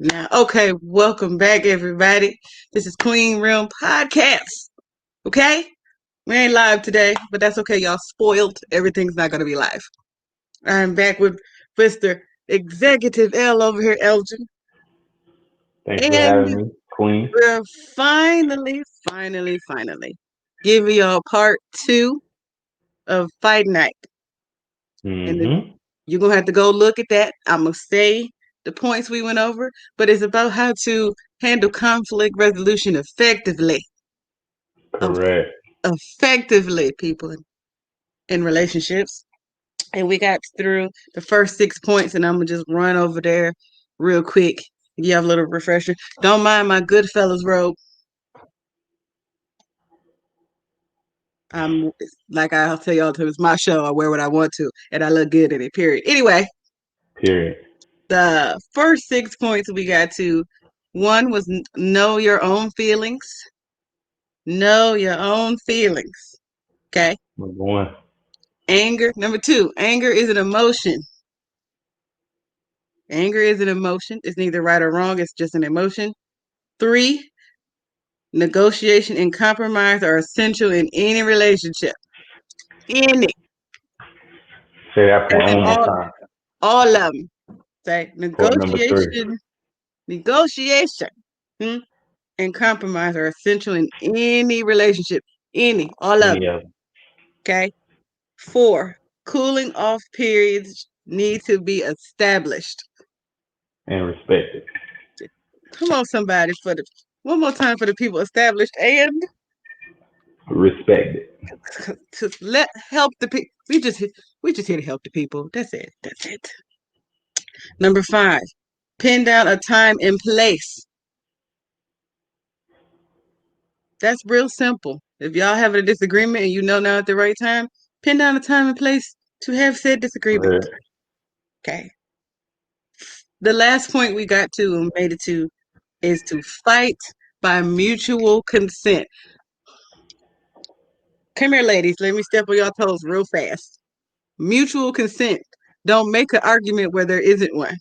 Now, okay, welcome back, everybody. This is Queen Realm Podcast. Okay, we ain't live today, but that's okay. Y'all spoiled. Everything's not gonna be live. I'm back with Mister Executive L over here, Elgin, Thanks for and having me, Queen. we're finally giving y'all part two of Fight Night. And Mm-hmm. you're gonna have to go look at that. I'm gonna say the points we went over, but it's about how to handle conflict resolution effectively. Correct. Effectively, people in relationships. And we got through the first 6 points, and I'm gonna just run over there real quick. Give you a little refresher. Don't mind my Goodfellas robe. I'm like I'll tell y'all, it's my show. I wear what I want to, and I look good in it. Period. Anyway, Period. the first 6 points we got to one was know your own feelings. Know your own feelings. Okay. Number one. Anger. Number two, anger is an emotion. Anger is an emotion. It's neither right or wrong. It's just an emotion. Three, negotiation and compromise are essential in any relationship. Any. Say that And point then one more time. all of them. Say Point number three. negotiation, hmm, and compromise are essential in any relationship. Any. All of Any them. of them. Okay. Four, cooling off periods need to be established. And respect it. Come on, somebody, for the one more time for the people established and Respect it. to let help the people. We just here to help the people. That's it. That's it. Number five, pin down a time and place. That's real simple. If y'all have a disagreement and you know now at the right time, pin down a time and place to have said disagreement. Correct. Okay. The last point we got to and made it to is to fight by mutual consent. Come here, ladies. Let me step on y'all toes real fast. Mutual consent. Don't make an argument where there isn't one.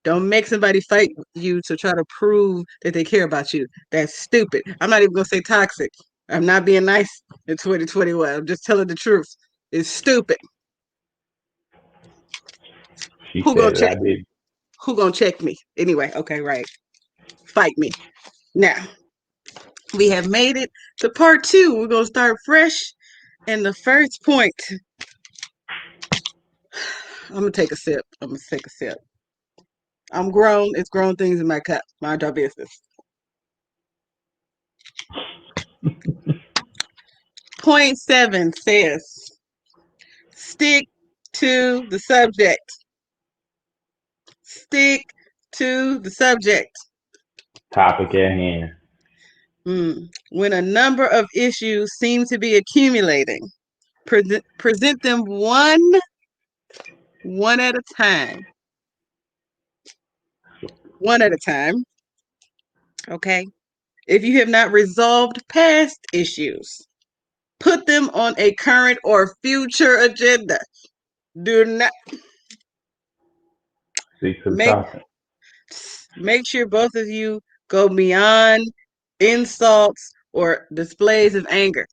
Don't make somebody fight you to try to prove that they care about you. That's stupid. I'm not even gonna say toxic. I'm not being nice in 2021. I'm just telling the truth. It's stupid. She Who gonna said it. check? I did. Who gonna check me? Anyway, okay, right. Fight me. Now we have made it to part two. We're gonna start fresh. And the first point, I'm gonna take a sip. I'm gonna take a sip. I'm grown. It's grown things in my cup. Mind our business. Point seven says stick to the subject. Stick to the subject. Topic at hand. When a number of issues seem to be accumulating, present them one at a time. One at a time. Okay. If you have not resolved past issues, put them on a current or future agenda. Do not Speak to the make topic. make sure both of you go beyond insults or displays of anger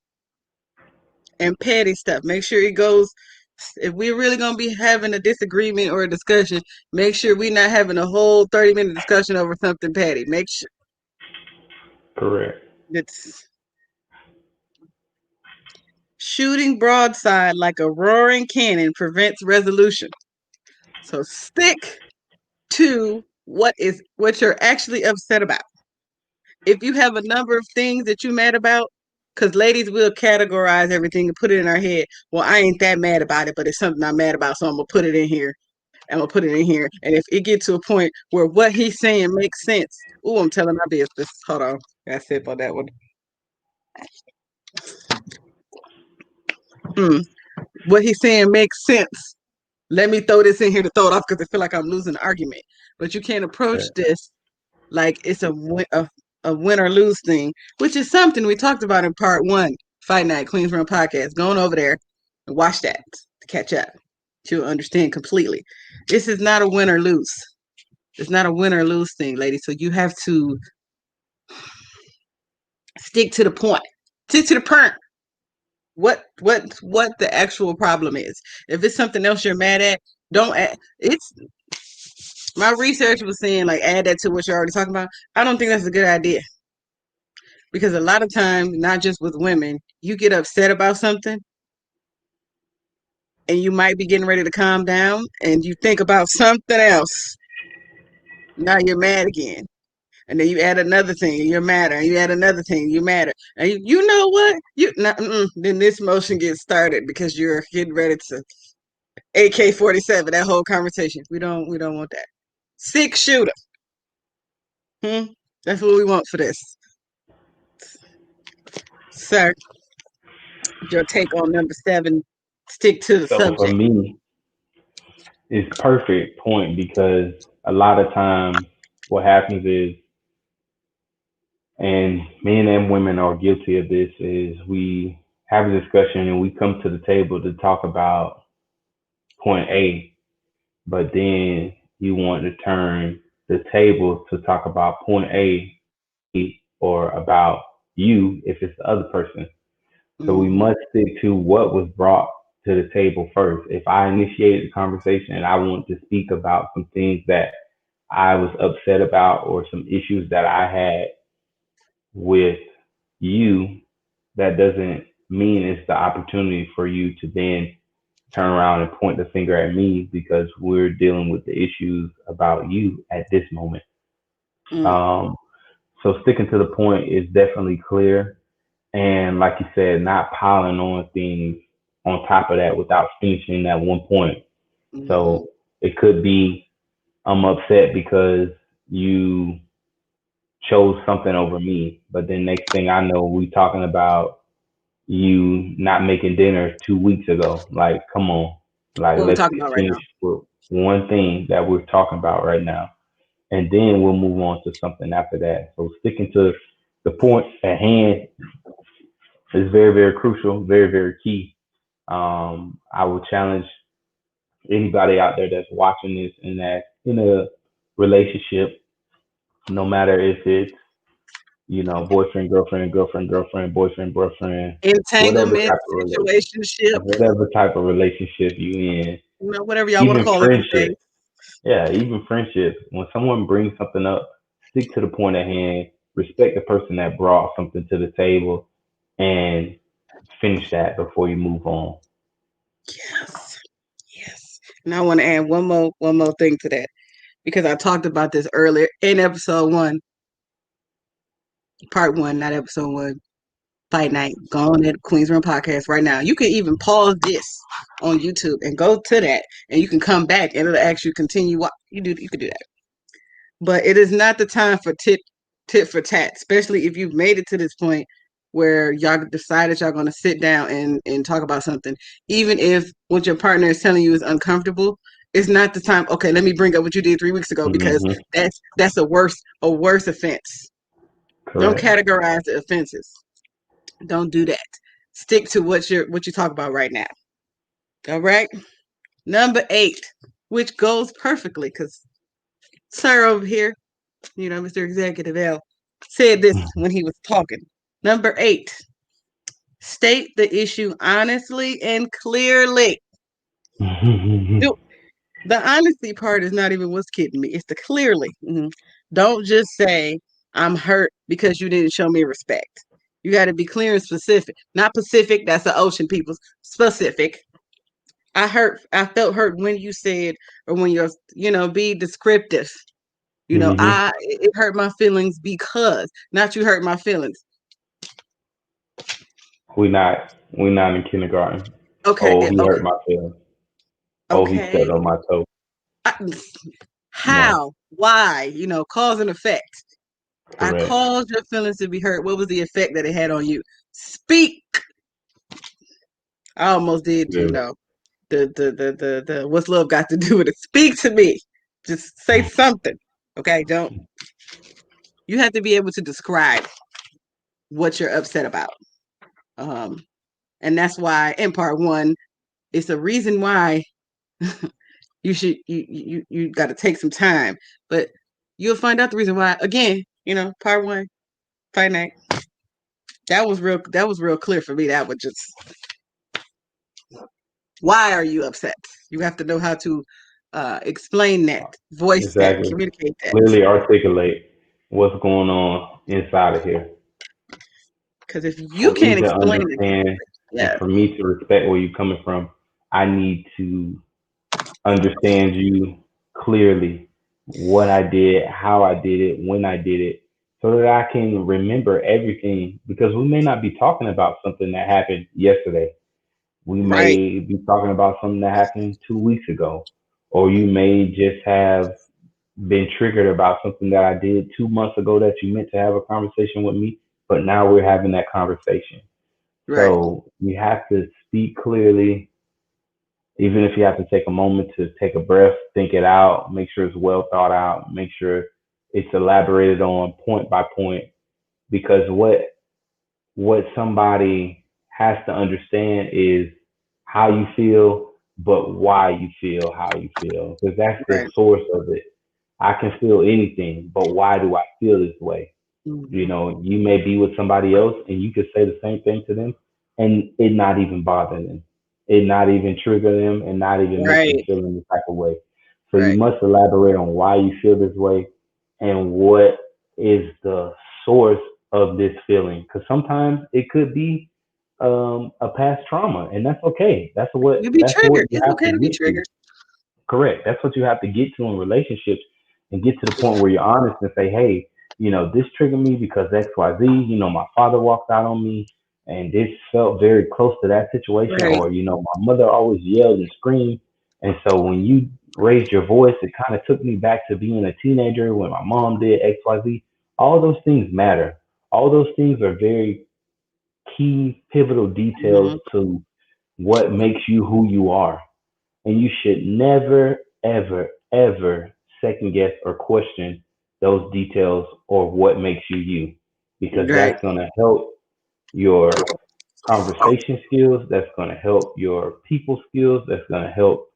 and petty stuff. Make sure it goes. If we're really gonna be having a disagreement or a discussion, make sure we're not having a whole 30-minute discussion over something petty. Make sure Correct. it's shooting broadside like a roaring cannon prevents resolution. So stick to what you're actually upset about. If you have a number of things that you're mad about, because ladies will categorize everything and put it in our head. Well, I ain't that mad about it, but it's something I'm mad about, so I'm gonna put it in here. I'm gonna put it in here. And if it gets to a point where what he's saying makes sense, oh, I'm telling my business. Hold on, got sip on that one. Mm. What he's saying makes sense. Let me throw this in here to throw it off because I feel like I'm losing the argument. But you can't approach Okay. this like it's a win or lose thing, which is something we talked about in part one, Fight Night Queens Run podcast. Going over there and watch that to catch up. You'll understand completely. This is not a win or lose. It's not a win or lose thing, lady. So you have to stick to the point. Stick to the point. What the actual problem is. If it's something else you're mad at, don't add. It's my research was saying like add that to what you're already talking about. I don't think that's a good idea because a lot of times, not just with women, you get upset about something and you might be getting ready to calm down and you think about something else. Now you're mad again. And then you add another thing and you're madder. And you add another thing, and you're madder. And you know what? Then this motion gets started because you're getting ready to AK-47, that whole conversation. We don't want that. 6-shooter. That's what we want for this. Sir, your take on number 7, stick to the So for subject. me, it's perfect point because a lot of times what happens is, and men and women are guilty of this, is we have a discussion and we come to the table to talk about point A, but then you want to turn the table to talk about point A or about you if it's the other person. So we Mm-hmm. must stick to what was brought to the table first. If I initiated the conversation and I want to speak about some things that I was upset about or some issues that I had with you, that doesn't mean it's the opportunity for you to then turn around and point the finger at me because we're dealing with the issues about you at this moment. Mm. Um, so sticking to the point is definitely clear. And like you said, not piling on things on top of that without finishing that one point. Mm-hmm. So it could be I'm upset because you chose something over me, but then next thing I know, we talking about you not making dinner 2 weeks ago. Like, come on, like What are we let's talking about right finish now? with one thing that we're talking about right now, and then we'll move on to something after that. So sticking to the point at hand is very, very crucial, very, very key. I would challenge anybody out there that's watching this and that's in a relationship, no matter if it's boyfriend, girlfriend, girlfriend, girlfriend, boyfriend, boyfriend, Entanglement, whatever type of relationship you in, whatever y'all want to even call it these friendship, days. yeah, even friendship. When someone brings something up, stick to the point at hand. Respect the person that brought something to the table, and finish that before you move on. Yes. Yes. And I want to add one more thing to that because I talked about this earlier in episode 1, part 1, not episode 1. Fight Night. Go on at Queen's Room Podcast right now. You can even pause this on YouTube and go to that, and you can come back and it'll actually continue. You could do that, but it is not the time for tit for tat, especially if you've made it to this point where y'all decided y'all going to sit down and talk about something, even if what your partner is telling you is uncomfortable. It's not the time. Okay, let me bring up what you did 3 weeks ago because Hmm. that's a worse offense. Don't Correct. categorize the offenses. Don't do that. Stick to what you talk about right now. All right. Number 8, which goes perfectly because sir over here, Mr. Executive L, said this when he was talking. Number 8, state the issue honestly and clearly. Do, the honesty part is not even what's kidding me. It's the clearly. Don't just say, I'm hurt because you didn't show me respect. You got to be clear and specific. Not Pacific, that's the ocean people. Specific. I felt hurt when you said, or when be descriptive. Hmm. It hurt my feelings because, not you hurt my feelings. We not in kindergarten. Okay, Oh, he okay, hurt my feelings. Oh, he stepped okay. on my toe. I, No, how? Why? Cause and effect. I correct. caused your feelings to be hurt. What was the effect that it had on you? Speak. I almost did, Very. the what's love got to do with it? Speak to me. Just say something. Okay, don't. You have to be able to describe what you're upset about. Um, and that's why in part 1, it's the reason why you got to take some time, but you'll find out the reason why. Again, part one, fight night. That was real. That was real clear for me. That was just, why are you upset? You have to know how to explain that, voice that, Exactly. communicate that. Clearly articulate what's going on inside of here. Because if you For me can't to explain it, understand and yeah, for me to respect where you're coming from, I need to understand you clearly, what I did, how I did it, when I did it, so that I can remember everything. Because we may not be talking about something that happened yesterday. We right, may be talking about something that happened 2 weeks ago, or you may just have been triggered about something that I did 2 months ago that you meant to have a conversation with me, but now we're having that conversation. right, So you have to speak clearly, even if you have to take a moment to take a breath, think it out, make sure it's well thought out, make sure it's elaborated on point by point. Because what somebody has to understand is how you feel, but why you feel how you feel. Because that's the right. source of it. I can feel anything, but why do I feel this way? Mhm. You may be with somebody else and you could say the same thing to them and it not even bother them, it not even trigger them, and not even make them Right, feel any type of way. So you right. must elaborate on why you feel this way and what is the source of this feeling. Because sometimes it could be a past trauma, and that's okay. You be That's what triggered. you It's have to okay to be get to. triggered. Correct. That's what you have to get to in relationships and get to the point where you're honest and say, hey, this triggered me because XYZ. My father walked out on me and this felt very close to that situation. Right. Or, my mother always yelled and screamed. And so when you raised your voice, it kind of took me back to being a teenager when my mom did XYZ. All those things matter. All those things are very key, pivotal details Hmm. to what makes you who you are. And you should never, ever, ever second guess or question those details or what makes you you, because Right. that's going to help your conversation skills. That's going to help your people skills. That's going to help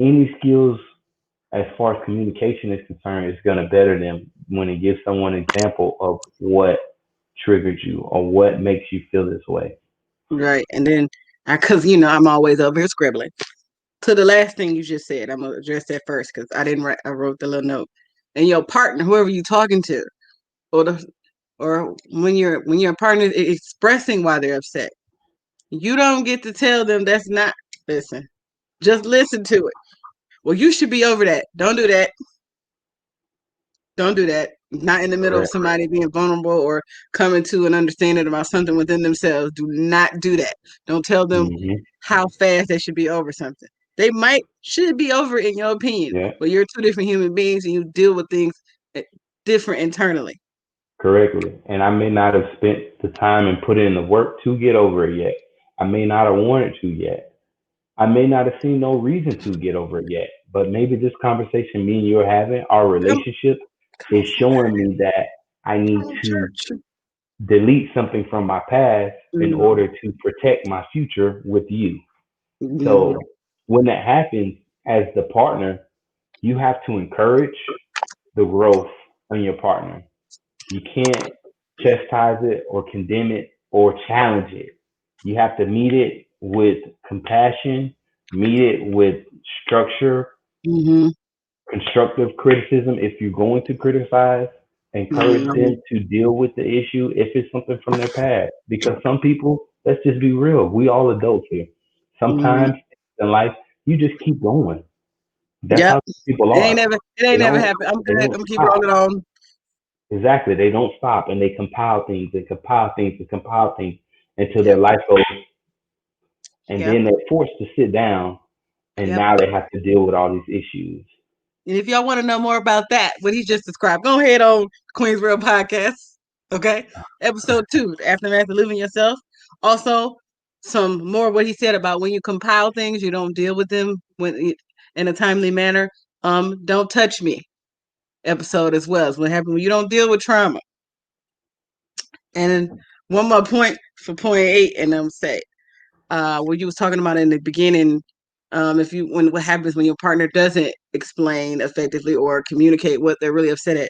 any skills as far as communication is concerned. It's going to better them when it gives someone an example of what triggered you or what makes you feel this way. Right. And then, because I'm always over here scribbling. To the last thing you just said, I'm gonna address that first because I didn't write. I wrote the little note. And your partner, whoever you're talking to, or when your partner is expressing why they're upset, you don't get to tell them that's not. Listen, just listen to it. Well, you should be over that. Don't do that. Don't do that. Not in the middle of Correct. somebody being vulnerable or coming to an understanding about something within themselves. Do not do that. Don't tell them Hmm. how fast they should be over something. They should be over it in your opinion, Yeah. but you're two different human beings and you deal with things eh, different internally. Correctly. And I may not have spent the time and put in the work to get over it yet. I may not have wanted to yet. I may not have seen no reason to get over it yet. But maybe this conversation me and you are having, our Come, relationship, come is on, showing me that I need come on, to church. delete something from my past in Mm-hmm. order to protect my future with you. Mm-hmm. So when that happens, as the partner, you have to encourage the growth in your partner. You can't chastise it or condemn it or challenge it. You have to meet it with compassion, meet it with structure, Mm-hmm. constructive criticism. If you're going to criticize, encourage Mm-hmm. them to deal with the issue if it's something from their past. Because some people, let's just be real, we all adults here. Mm-hmm. Sometimes in life, you just keep going. That's Yep. how people It ain't are. never. It They ain't never don't. happened. I'm They good. I'm don't gonna keep stop. rolling on. Exactly. They don't stop and they compile things and compile things and compile things until their Yep. life goes, and Yep. then they're forced to sit down and Yep. now they have to deal with all these issues. And if y'all want to know more about that, what he just described, go ahead on Queensboro Podcast. Okay. Episode 2, The Aftermath of Living Yourself. Also, some more what he said about when you compile things, you don't deal with them in a timely manner. Don't touch me episode as well. It's what happened when you don't deal with trauma. And then one more point for point 8, and I'm say, what you was talking about in the beginning If you when what happens when your partner doesn't explain effectively or communicate what they're really upset at.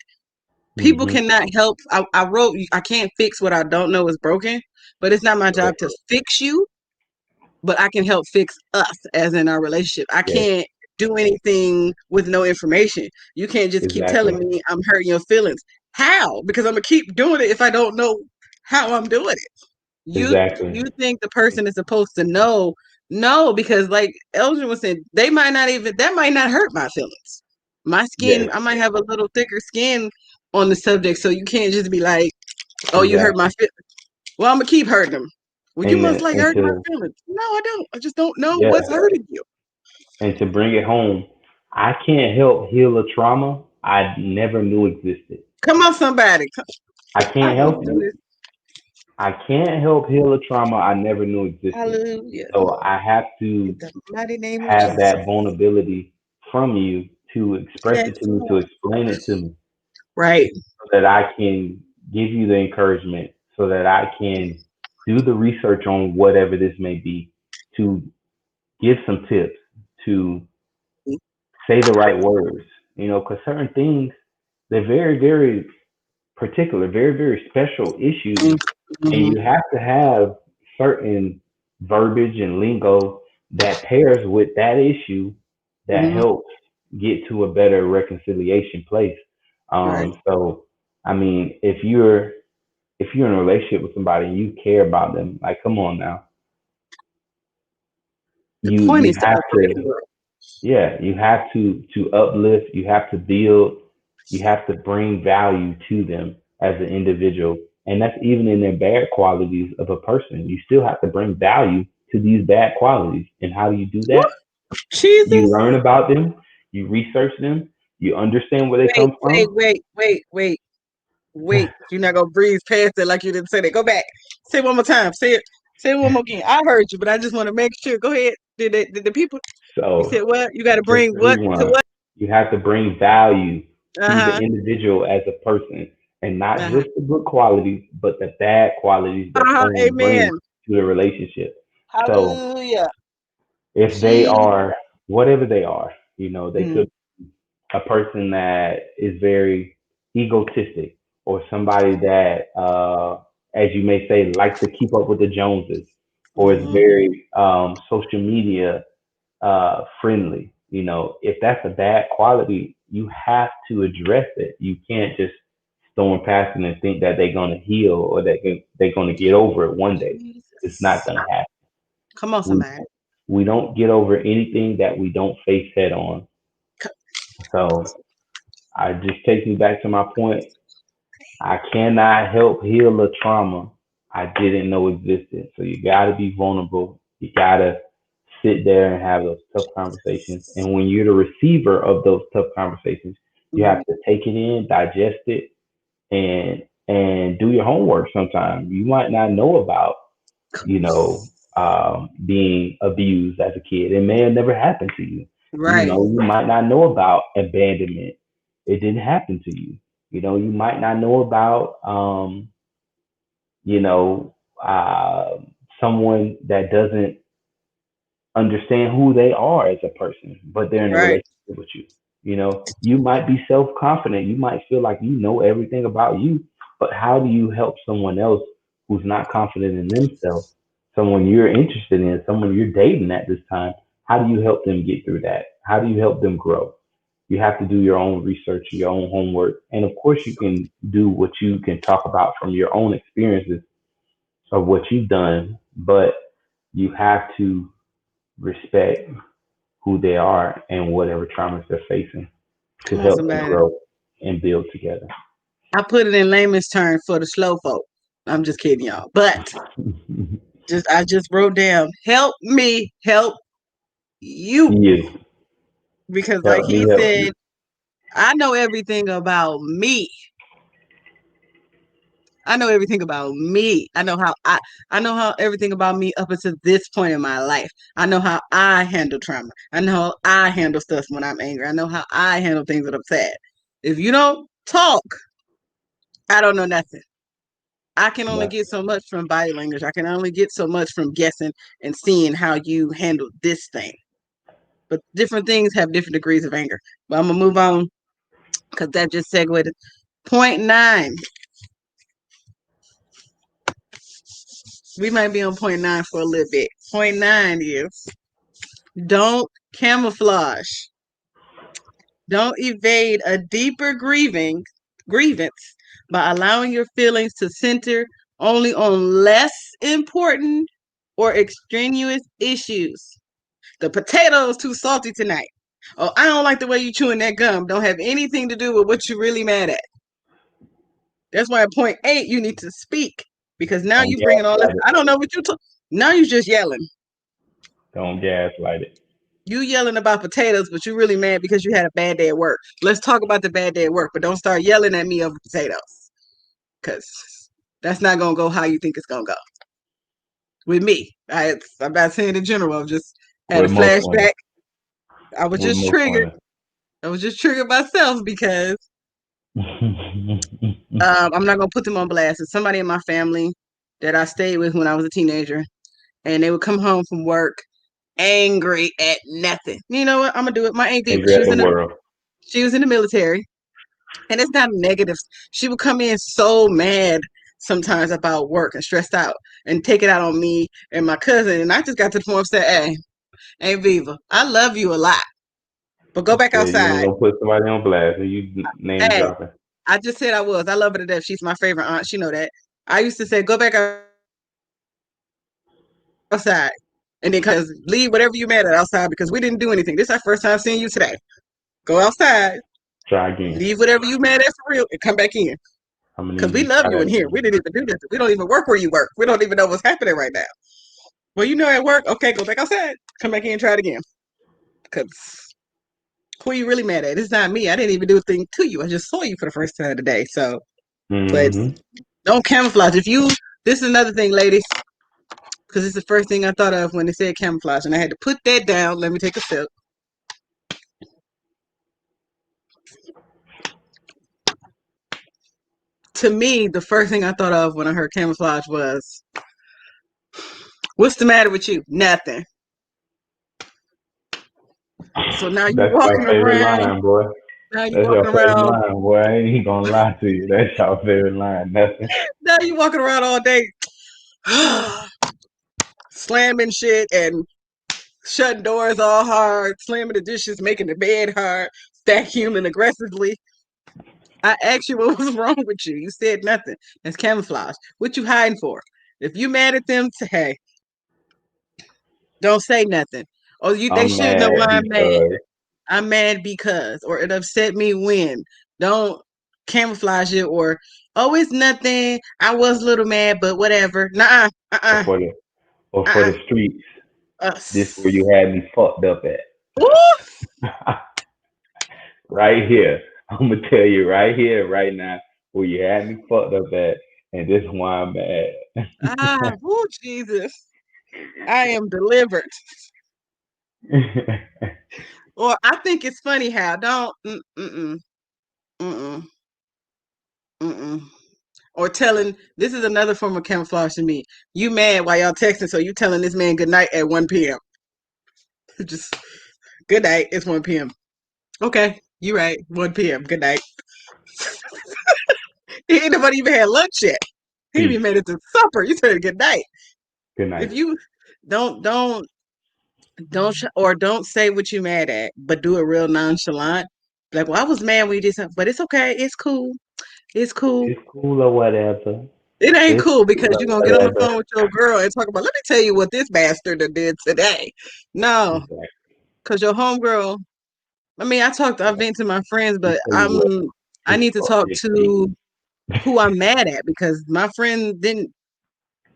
People Mm-hmm. cannot help. I wrote, I can't fix what I don't know is broken, but it's not my job Correct. to fix you, but I can help fix us as in our relationship. I Yes, can't do anything with no information. You can't just keep telling exactly. me I'm hurting your feelings. How? Because I'm gonna keep doing it if I don't know how I'm doing it. You Exactly. think the person is supposed to know? No, because like Elgin was saying, they might not even that might not hurt my feelings. My skin, Yes, I might have a little thicker skin on the subject, so you can't just be like, "Oh, you hurt my exactly. feelings." Well, I'm gonna keep hurting them. Well, you must like And hurting my to feelings. No, I don't. I just don't know what's yeah, hurting you. and to bring it home, I can't help heal a trauma I never knew existed. Come on, somebody. I I can't want help to do it. this. I can't help heal a trauma I never knew existed. Hallelujah. So I have In to the mighty name of have Jesus. that vulnerability from you to express Yes, it to me, to Lord. explain it to me, Right. so that I can give you the encouragement, so that I can do the research on whatever this may be, to give some tips, to say the right words, because certain things, they're very, very particular, very, very special issues, and Mm-hmm. you have to have certain verbiage and lingo that pairs with that issue that Mm-hmm. helps get to a better reconciliation place. Right. So, I mean, if you're in a relationship with somebody and you care about them, like, come on now, The you point you is to have uplift to, the world. yeah, you have to uplift, you have to build, you have to bring value to them as an individual. And that's even in their bad qualities of a person. You still have to bring value to these bad qualities. And how do you do Woo, that? You Jesus. learn about them, you research them, you understand where they Wait, come wait, from. wait, wait, wait, wait. You're not gonna breeze past it like you didn't say that. Go back. Say it one more time. Say it. Say it one more again. I heard you, but I just want to make sure. Go ahead. Did the people? You So said what? You got to just bring to what to rewind, what? you have to bring value Uh to the huh. individual as a person, and not Uh huh. just the good qualities, but the bad qualities Uh that huh. someone Amen. brings to the relationship. So Hallelujah. if they Jesus. are whatever they are, they Mm, could be a person that is very egotistic, or somebody that, as you may say, likes to keep up with the Joneses, or is mm-hmm. very social media friendly. If that's a bad quality, you have to address it. You can't just storm past it and think that they're going to heal, or that they're going to get over it one day. It's not Jesus. going to happen. Come on, We somebody. we don't get over anything that we don't face head on. So I just takes me back to my point. I cannot help heal a trauma I didn't know existed. So you got to be vulnerable. You got to sit there and have those tough conversations. And when you're the receiver of those tough conversations, you Mm-hmm. have to take it in, digest it, and do your homework. Sometimes you might not know about, being abused as a kid. It may have never happened to you. Right. You might not know about abandonment. It didn't happen to you. You might not know about, you know, uh, someone that doesn't understand who they are as a person, but they're in a Right. relationship with you. You might be self confident. You might feel like you know everything about you, but how do you help someone else who's not confident in themselves, someone you're interested in, someone you're dating at this time? How do you help them get through that? How do you help them grow? You have to do your own research, your own homework. And of course, you can do what you can talk about from your own experiences of what you've done, but you have to respect who they are and whatever traumas they're facing, to Come on, help them somebody. grow and build together. I put it in layman's terms for the slow folk. I'm just kidding, y'all. But I just wrote down, help me help you. You Because like help he me help said, you. I know everything about me. I know everything about me. I know how everything about me up until this point in my life. I know how I handle trauma. I know how I handle stuff when I'm angry. I know how I handle things when I'm sad. If you don't talk, I don't know nothing. I can only Right. get so much from body language. I can only get so much from guessing and seeing how you handle this thing. But different things have different degrees of anger. But I'm gonna move on because that just segued. Point 9. We might be on point 9 for a little bit. Point 9 is don't camouflage. Don't evade a deeper grievance by allowing your feelings to center only on less important or extraneous issues. The potato's too salty tonight. Oh, I don't like the way you chewing that gum. Don't have anything to do with what you're really mad at. That's why at point 8 you need to speak because now Don't you bringing all this. gaslight it. I don't know what you talk. Now you just yelling. Don't gaslight it. You yelling about potatoes, but you really mad because you had a bad day at work. Let's talk about the bad day at work, but don't start yelling at me over potatoes because that's not gonna go how you think it's gonna go. With me, I'm not saying in general. I've just had a With most women. flashback. I was With just most triggered. women. I was just triggered myself because I'm not gonna put them on blast. It's somebody in my family that I stayed with when I was a teenager, and they would come home from work angry at nothing. You know what? I'm gonna do it. My Aunt Diva. Angry at the world. She was in the military, and it's not negative. She would come in so mad sometimes about work and stressed out, and take it out on me and my cousin. And I just got to the point of saying, "Hey, Aunt Viva, I love you a lot, but go back Yeah, you ain't outside." gonna put somebody on blast and you name Hey, dropping. I just said I was. I love her to death. She's my favorite aunt. She know that. I used to say, "Go back outside." And then cause leave whatever you mad at outside because we didn't do anything. This is our first time seeing you today. Go outside, Try again. leave whatever you mad at for real, and come back in. I'm gonna Because need you we to love try you that in here. again. We didn't even do this. We don't even work where you work. We don't even know what's happening right now. Well, you know at work, okay, go back outside. Come back in and try it again. Because who are you really mad at? It's not me. I didn't even do a thing to you. I just saw you for the first time today. So, but Mm-hmm. don't camouflage. This is another thing, ladies, because it's the first thing I thought of when they said camouflage. And I had to put that down. Let me take a sip. To me, the first thing I thought of when I heard camouflage was, what's the matter with you? Nothing. So now you That's your walking favorite around. line, boy. Now you That's your walking favorite around. line, boy. I ain't gonna lie to you. That's your favorite line. Nothing. Now you walking around all day, slamming shit and shutting doors all hard, slamming the dishes, making the bed hard, vacuuming aggressively. I asked you what was wrong with you. You said nothing. That's camouflage. What you hiding for? If you mad at them, hey, don't say nothing. Oh, they I'm should know mad why I'm mad. because I'm mad because, or it upset me when. Don't camouflage it or, oh, it's nothing. I was a little mad, but whatever. Nuh-uh. or Uh-uh. for the or for Uh-uh. the streets. This where Us. you had me fucked up at. Ooh. Right here. I'm gonna tell you right here, right now, where you had me fucked up at, and this is why I'm mad. Oh, Jesus. I am delivered. Or I think it's funny how don't mm-mm, mm-mm, mm-mm. Or telling this is another form of camouflage to me. You mad while y'all texting, so you telling this man good night at 1 p.m. Just good night, it's 1 p.m. Okay, you right, 1 p.m. Good night. Ain't nobody even had lunch yet. He ain't Peace. even made it to supper. You said good night. Good If night. you don't say what you mad at, but do it real nonchalant. Like, well, I was mad when you did something, but it's okay. It's cool. It's cool. It's cool or whatever. It ain't It's cool cool because or you're gonna get on the whatever. phone with your girl and talk about, let me tell you what this bastard did today. No, Exactly. because your homegirl, I've been to my friends, Let me but tell you what. I This need to fuck talk this shit. to who I'm mad at because my friend didn't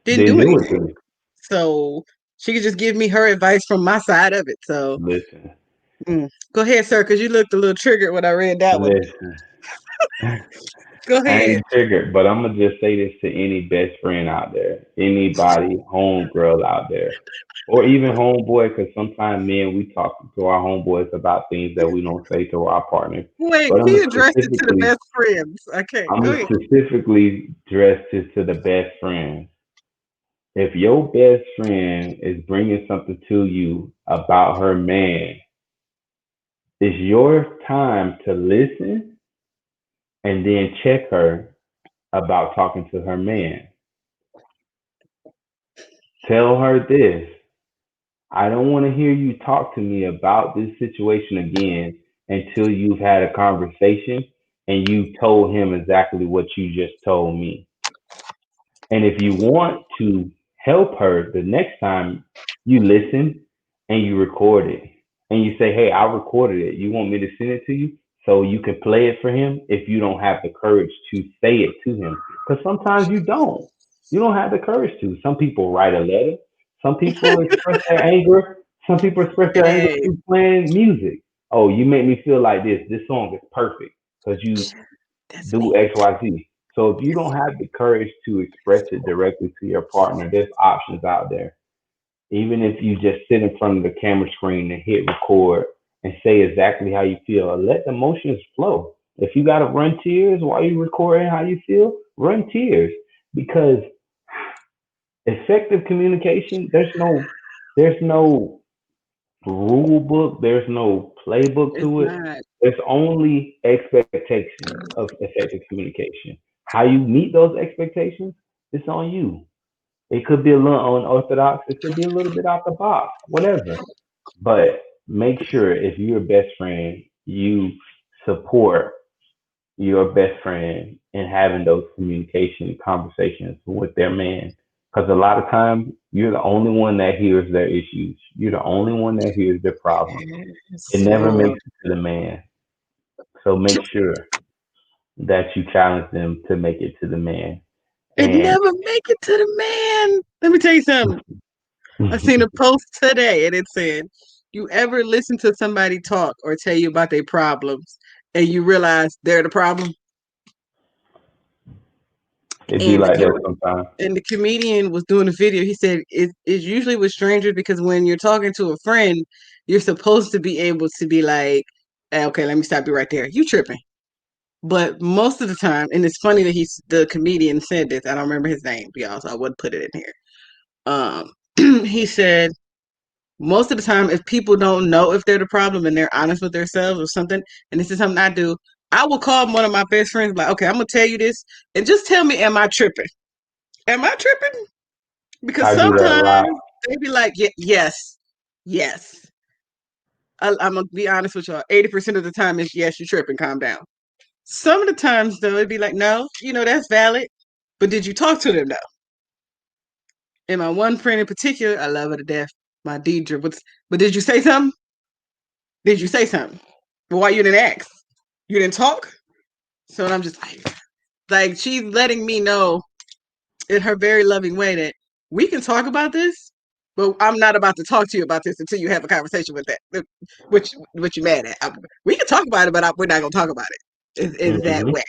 Didn't do do it to anything. me. So she could just give me her advice from my side of it. So Listen. go ahead, sir, because you looked a little triggered when I read that one. Listen. Go I ahead. ain't triggered, but I'm gonna just say this to any best friend out there, anybody, homegirl out there, or even homeboy, because sometimes men we talk to our homeboys about things that we don't say to our partners. Wait, But he addressed it to the best friends. Okay, I'm go gonna ahead. specifically address this to the best friend. If your best friend is bringing something to you about her man, It's your time to listen and then check her about talking to her man. Tell her this. I don't want to hear you talk to me about this situation again until you've had a conversation and you told him exactly what you just told me. And if you want to help her the next time, you listen and you record it. And you say, hey, I recorded it. You want me to send it to you so you can play it for him if you don't have the courage to say it to him? Because sometimes you don't. You don't have the courage to. Some people write a letter. Some people express their anger. Some people express their anger Hey, through playing music. Oh, you make me feel like this. This song is perfect because you that's do me. X, Y, Z. So if you don't have the courage to express it directly to your partner, there's options out there. Even if you just sit in front of the camera screen and hit record and say exactly how you feel, let the emotions flow. If you got to run tears while you recording how you feel, run tears because effective communication, there's no rule book, there's no playbook It's to it. not. There's only expectations of effective communication. How you meet those expectations, it's on you. It could be a little unorthodox, it could be a little bit out the box, whatever. But make sure if you're a best friend, you support your best friend in having those communication conversations with their man. Because a lot of times you're the only one that hears their issues. You're the only one that hears their problems. It Yes, never Lord. makes it to the man. So make sure that you challenge them to make it to the man. It And never make it to the man. Let me tell you something. I seen a post today and it said, you ever listen to somebody talk or tell you about their problems and you realize they're the problem? it be And like that sometimes. the comedian was doing a video. He said it's usually with strangers because when you're talking to a friend, you're supposed to be able to be like, okay, let me stop you right there. You tripping. But most of the time, and it's funny that the comedian said this. I don't remember his name, y'all, so I wouldn't put it in here. He said most of the time, if people don't know if they're the problem and they're honest with themselves or something, and this is something I do, I will call one of my best friends, like, okay, I'm gonna tell you this, and just tell me, am I tripping? Am I tripping? Because I do that a lot. sometimes they be like, yes, yes. I'm gonna be honest with y'all. 80% of the time is yes, you tripping, calm down. Some of the times though, it'd be like, no, that's valid. But did you talk to them though? And my one friend in particular, I love her to death, my Deidre. But did you say something? Did you say something? Well, why you didn't ask? You didn't talk? So I'm just like she's letting me know in her very loving way that we can talk about this, but I'm not about to talk to you about this until you have a conversation with that. Which you mad at? We can talk about it, but we're not gonna talk about it. Is that Hmm. way?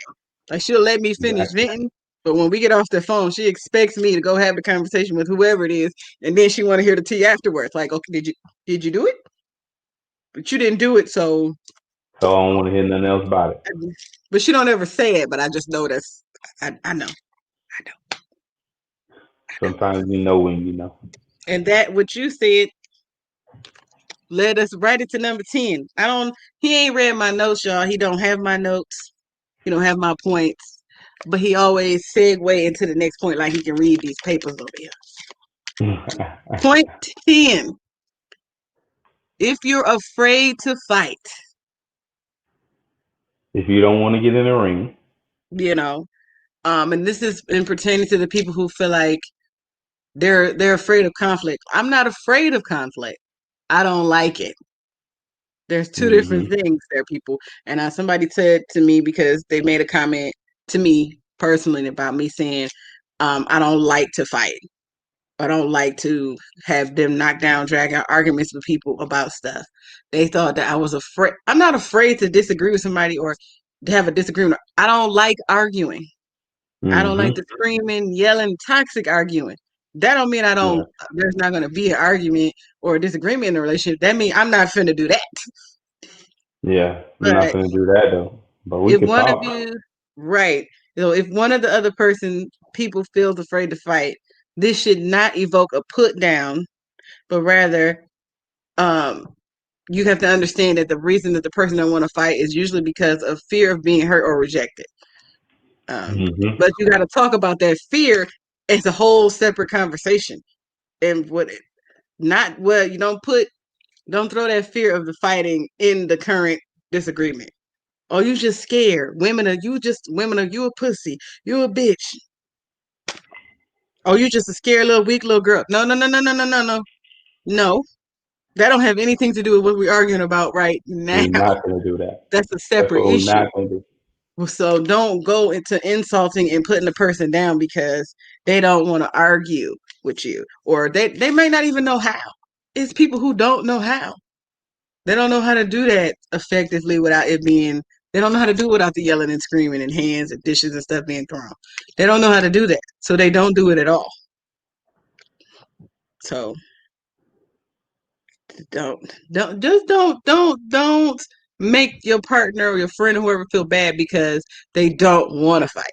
Like she'll let me finish Exactly. venting, but when we get off the phone, she expects me to go have the conversation with whoever it is, and then she want to hear the tea afterwards. Like, okay, did you do it? But you didn't do it, so. So I don't want to hear nothing else about it. But she don't ever say it. But I just know that's. I know. I know. Sometimes you know when you know. And that what you said led us right into number 10. He ain't read my notes, y'all. He don't have my notes. He don't have my points. But he always segue into the next point like he can read these papers over here. Point 10. If you're afraid to fight, If you don't want to get in the ring, you know, and this is in pertaining to the people who feel like they're afraid of conflict. I'm not afraid of conflict. I don't like it. There's two different hmm things there, people. And somebody said to me because they made a comment to me personally about me saying, I don't like to fight. I don't like to have them knock down, drag out arguments with people about stuff. They thought that I was afraid. I'm not afraid to disagree with somebody or to have a disagreement. I don't like arguing. I don't like hmm the screaming, yelling, toxic arguing. That don't mean I yeah, don't. There's not going to be an argument or a disagreement in a relationship. That means I'm not finna do that. yeah. I'm not But gonna do that though. But we if could one of talk. you, right, if one of the other people feels afraid to fight, this should not evoke a put down, but rather, um, you have to understand that the reason that the person don't want to fight is usually because of fear of being hurt or rejected. Mm-hmm. But you got to talk about that fear as a whole separate conversation. And what not well, you don't throw that fear of the fighting in the current disagreement. Oh, you just scared. Women are you a pussy. You a bitch. Oh, you just a scared little weak little girl. No, no, no, no, no, no, no, no. No. That don't have anything to do with what we're arguing about right now. We're not gonna do that. That's a That's separate what we're issue. not gonna do. So don't go into insulting and putting the person down because they don't want to argue with you. Or they may not even know how. It's people who don't know how. They don't know how to do that effectively without it being they don't know how to do it without the yelling and screaming and hands and dishes and stuff being thrown. They don't know how to do that. So they don't do it at all. So don't make your partner or your friend or whoever feel bad because they don't want to fight.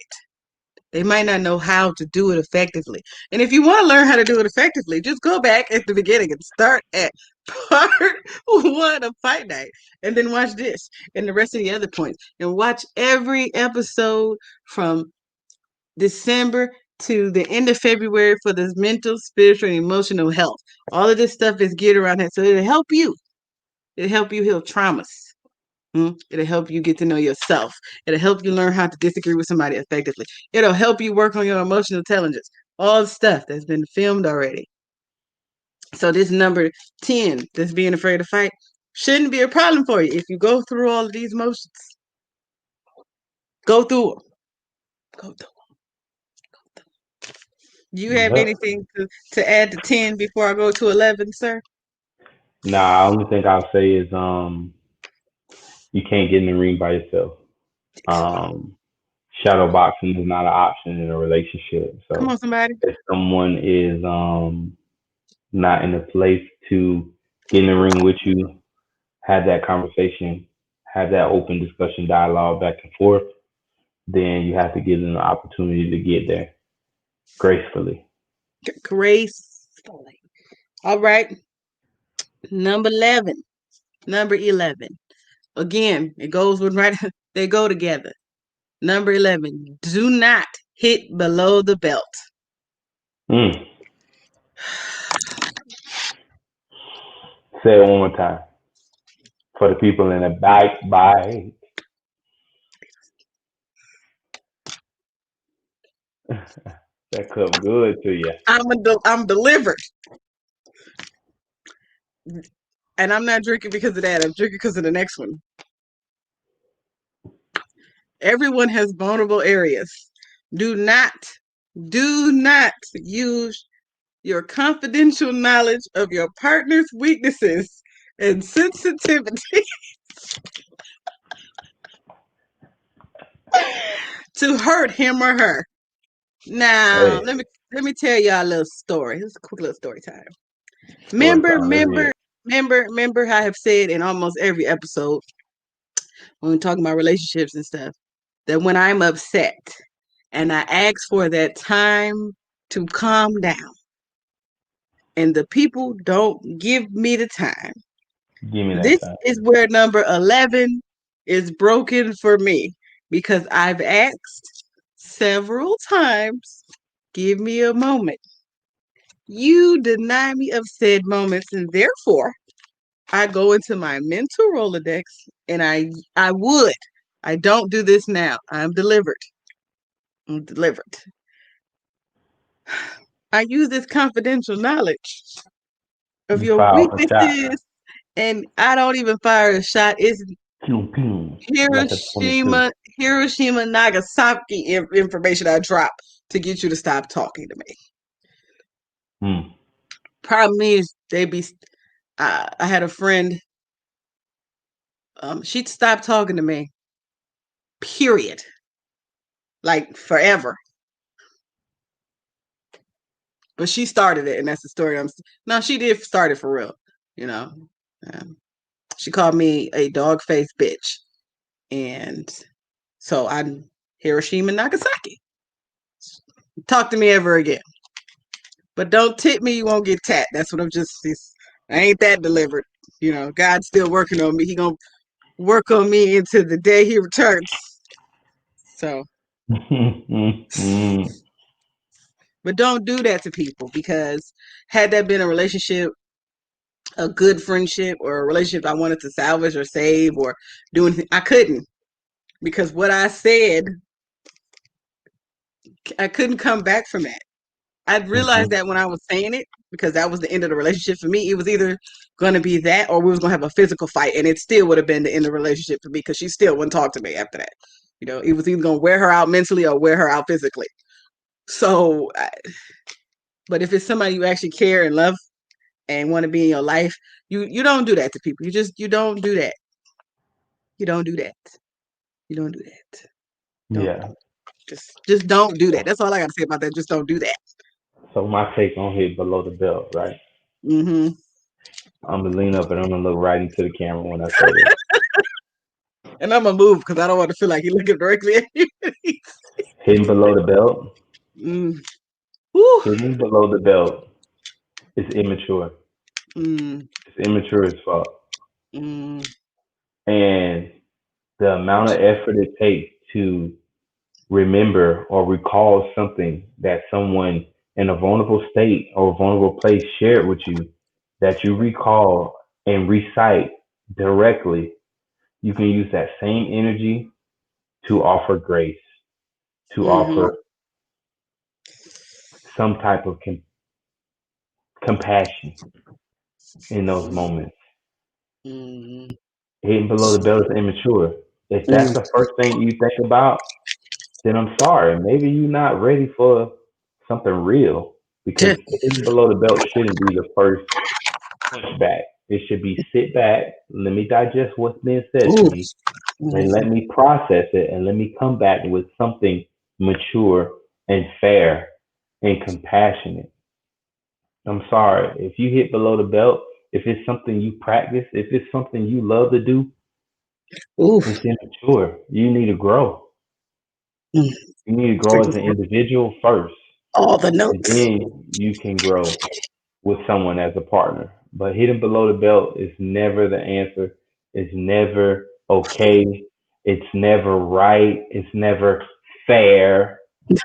They might not know how to do it effectively. And if you want to learn how to do it effectively, just go back at the beginning and start at part one of Fight Night. And then watch this and the rest of the other points. And watch every episode from December to the end of February for this mental, spiritual, and emotional health. All of this stuff is geared around that. So it'll help you. It'll help you heal traumas. It'll help you get to know yourself. It'll help you learn how to disagree with somebody effectively. It'll help you work on your emotional intelligence. All the stuff that's been filmed already. So this number 10, that's being afraid to fight, shouldn't be a problem for you if you go through all of these motions. Go through them. Go through them. Do you have Yep. anything to add to 10 before I go to 11, sir? Nah, only thing I'll say is you can't get in the ring by yourself. Um, shadow boxing is not an option in a relationship. Come on, So somebody. if someone is not in a place to get in the ring with you, have that conversation, have that open discussion, dialogue back and forth, then you have to give them the opportunity to get there gracefully. Gracefully. All right. Number 11. Number 11. Again, it goes with right, they go together. Number 11, do not hit below the belt. Mm. Say it one more time for the people in the back. Bye. That cup good to you. I'm delivered. And I'm not drinking because of that. I'm drinking because of the next one. Everyone has vulnerable areas. Do not use your confidential knowledge of your partner's weaknesses and sensitivity to hurt him or her. Now, Hey, let me tell y'all a little story. This is a quick little story time. story Remember, time. Let's hear remember, it. remember, I have said in almost every episode when we're talking about relationships and stuff that when I'm upset and I ask for that time to calm down, and the people don't give me the time, Give me that this time. is where number 11 is broken for me because I've asked several times, give me a moment. You deny me of said moments, and therefore I go into my mental Rolodex and I would. I don't do this now. I'm delivered. I'm delivered. I use this confidential knowledge of You your filed a shot. weaknesses, and I don't even fire a shot. It's Pew pew. Like a 22. Hiroshima, Nagasaki information I drop to get you to stop talking to me. Hmm. Problem is, they be. I had a friend. She'd stop talking to me. Period. Like forever. But she started it, and that's the story. No, she did start it for real. You know, um, she called me a dog faced bitch, and so I'm Hiroshima, Nagasaki. Talk to me ever again, but don't tip me. You won't get tapped. That's what I'm just. I ain't that delivered. God's still working on me. He gonna work on me into the day he returns. So, but don't do that to people, because had that been a relationship, a good friendship, or a relationship I wanted to salvage or save or do anything, I couldn't, because what I said, I couldn't come back from that. I realized that when I was saying it, because that was the end of the relationship for me. It was either going to be that, or we was going to have a physical fight, and it still would have been the end of the relationship for me, because she still wouldn't talk to me after that. It was either going to wear her out mentally or wear her out physically. So, but if it's somebody you actually care and love and want to be in your life, you don't do that to people. You don't do that. You don't do that. You don't do that. Don't Yeah. just don't do that. That's all I got to say about that. Just don't do that. So my take on hit below the belt, right? Mm-hmm. I'm gonna lean up and I'm gonna look right into the camera when I say this. And I'm gonna move because I don't want to feel like you're looking directly at you. Hitting below the belt, Mm. Woo. hitting below the belt is immature. Mm. It's immature as fuck. Mm. And the amount of effort it takes to remember or recall something that someone in a vulnerable state or vulnerable place shared with you, that you recall and recite directly, you can use that same energy to offer grace, to Mm-hmm. offer some type of compassion in those moments. Mm-hmm. Hitting below the belt is immature. If that's Mm. the first thing you think about, then I'm sorry. Maybe you're not ready for something real, because hitting below the belt shouldn't be the first pushback. It should be sit back, let me digest what's being said to Ooh. me, and Mm-hmm. let me process it, and let me come back with something mature and fair and compassionate. I'm sorry. If you hit below the belt, if it's something you practice, if it's something you love to do, Ooh. it's immature. You need to grow. Mm. You need to grow as an individual first, All the and notes. then you can grow with someone as a partner. But hitting below the belt is never the answer. It's never okay. It's never right. It's never fair. Even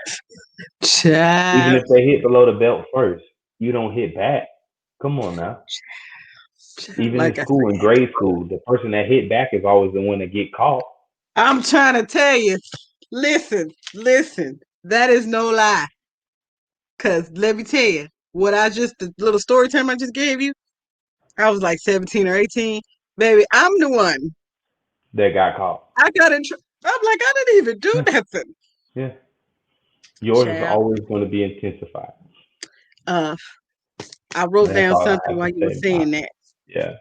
Child. if they hit below the belt first, you don't hit back. Come on now. Even Like in I school, in said, grade school, the person that hit back is always the one that get caught. I'm trying to tell you. Listen. That is no lie. Cause let me tell you, the little story time I just gave you, I was like 17 or 18. Baby, I'm the one. That got caught. I got in. I'm like, I didn't even do Yeah, nothing. yeah. Yours is Child. always going to be intensified. Uh, I And wrote that's down all I something have while to you were say about saying it. that. Yeah.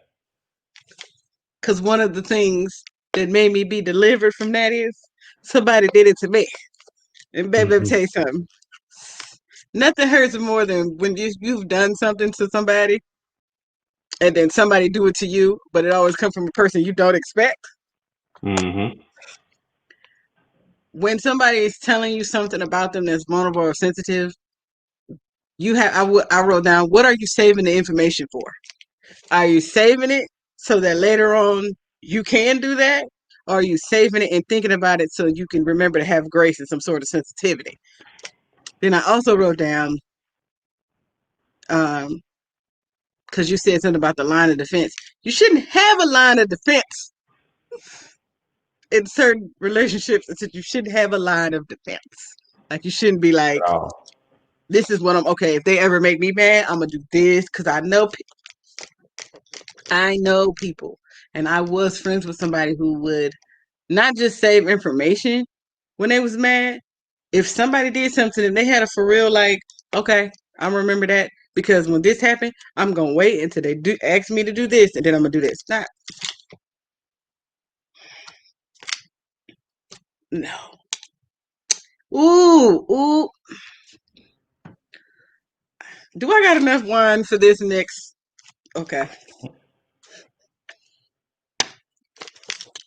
Because one of the things that made me be delivered from that is somebody did it to me. And baby, let me Hmm. tell you something. Nothing hurts more than when you've done something to somebody and then somebody do it to you, but it always comes from a person you don't expect. Hmm. When somebody is telling you something about them that's vulnerable or sensitive, I wrote down, what are you saving the information for? Are you saving it so that later on you can do that? Or are you saving it and thinking about it so you can remember to have grace and some sort of sensitivity? Then I also wrote down, um, because you said something about the line of defense. You shouldn't have a line of defense in certain relationships. You shouldn't have a line of defense. Like, you shouldn't be like, At all. this is what I'm okay. If they ever make me mad, I'm gonna do this because I know people, and I was friends with somebody who would not just save information when they was mad. If somebody did something to them, they had a for real like, okay, I'm gonna remember that because when this happened, I'm gonna wait until they do ask me to do this, and then I'm gonna do this. Not no. Ooh. Do I got enough wine for this next? Okay,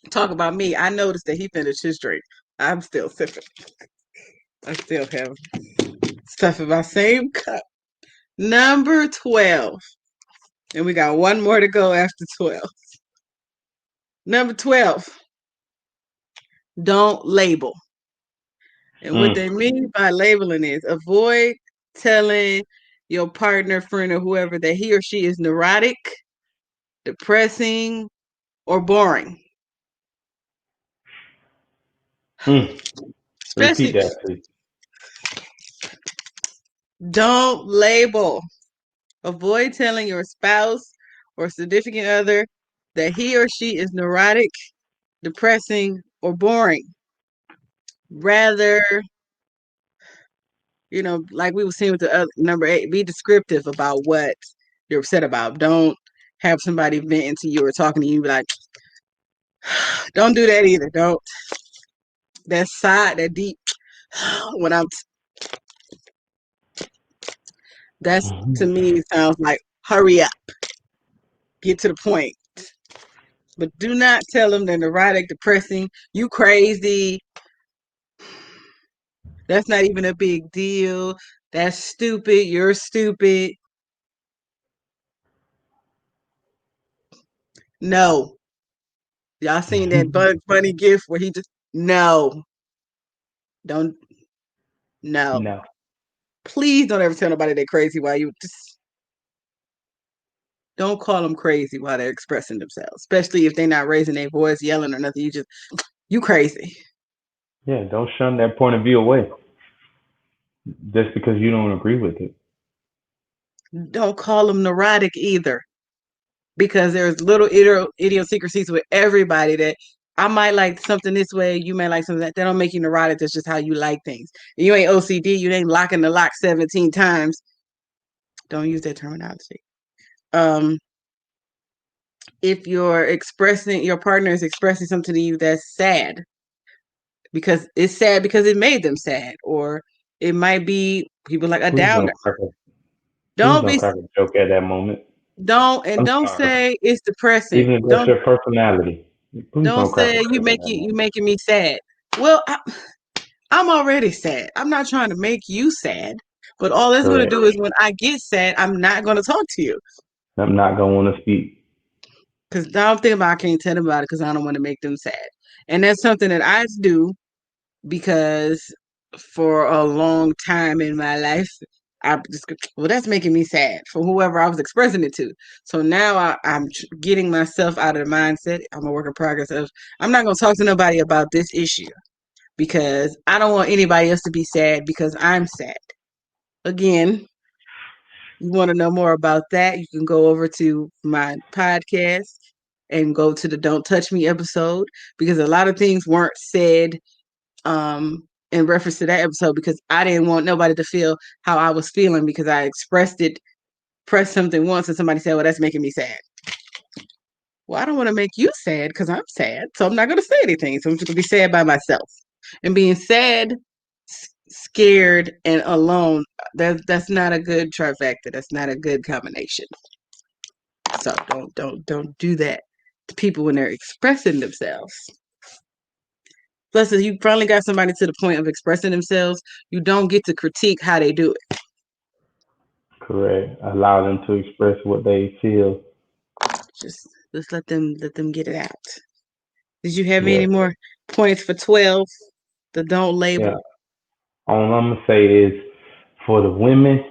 talk about me. I noticed that he finished his drink. I'm still sipping. I still have stuff in my same cup. Number 12. And we got one more to go after 12. Number 12, don't label. And what they mean by labeling is avoid telling your partner, friend, or whoever that he or she is neurotic, depressing, or boring. Repeat Especially, that, please. don't label. Avoid telling your spouse or significant other that he or she is neurotic, depressing, or boring. Rather, like we were seeing with the other, number 8, be descriptive about what you're upset about. Don't have somebody venting to you or talking to you be like, don't do that either. Don't that deep when that's to me sounds like hurry up, get to the point. But do not tell them they're neurotic, depressing, you crazy. That's not even a big deal. That's stupid. You're stupid. No. Y'all seen that Bugs Bunny gif where he just no. Don't no. No. Please don't ever tell nobody they're crazy while you just don't call them crazy while they're expressing themselves. Especially if they're not raising their voice, yelling or nothing. You crazy. Yeah, don't shun that point of view away just because you don't agree with it. Don't call them neurotic either. Because there's little idiosyncrasies with everybody that I might like something this way, you may like something that don't make you neurotic. That's just how you like things. You ain't OCD. You ain't locking the lock 17 times. Don't use that terminology. If your partner is expressing something to you that's sad, because it's sad because it made them sad, or it might be people like a Please downer. don't crack a joke at that moment. Don't Sorry. say it's depressing. Even if that's your personality, please Don't don't crack say a joke at that you moment. making me sad. Well, I'm already sad. I'm not trying to make you sad. But all that's going to Correct. do is when I get sad, I'm not going to talk to you. I'm not gonna want to speak. Because I don't think about I can't tell them about it because I don't want to make them sad. And that's something that I do because for a long time in my life, that's making me sad for whoever I was expressing it to. So now I'm getting myself out of the mindset. I'm a work in progress of I'm not going to talk to nobody about this issue because I don't want anybody else to be sad because I'm sad. Again, you want to know more about that, you can go over to my podcast and go to the Don't Touch Me episode because a lot of things weren't said in reference to that episode because I didn't want nobody to feel how I was feeling because I pressed something once and somebody said, well, that's making me sad. Well, I don't want to make you sad because I'm sad. So I'm not going to say anything. So I'm just going to be sad by myself. And being sad, scared, and alone, that's not a good trifecta. That's not a good combination. So don't do that to people when they're expressing themselves. Plus, if you finally got somebody to the point of expressing themselves, you don't get to critique how they do it. Correct. Allow them to express what they feel. Just let them get it out. Did you have Yeah. any more points for 12? The don't label. Yeah. All I'm gonna say is for the women,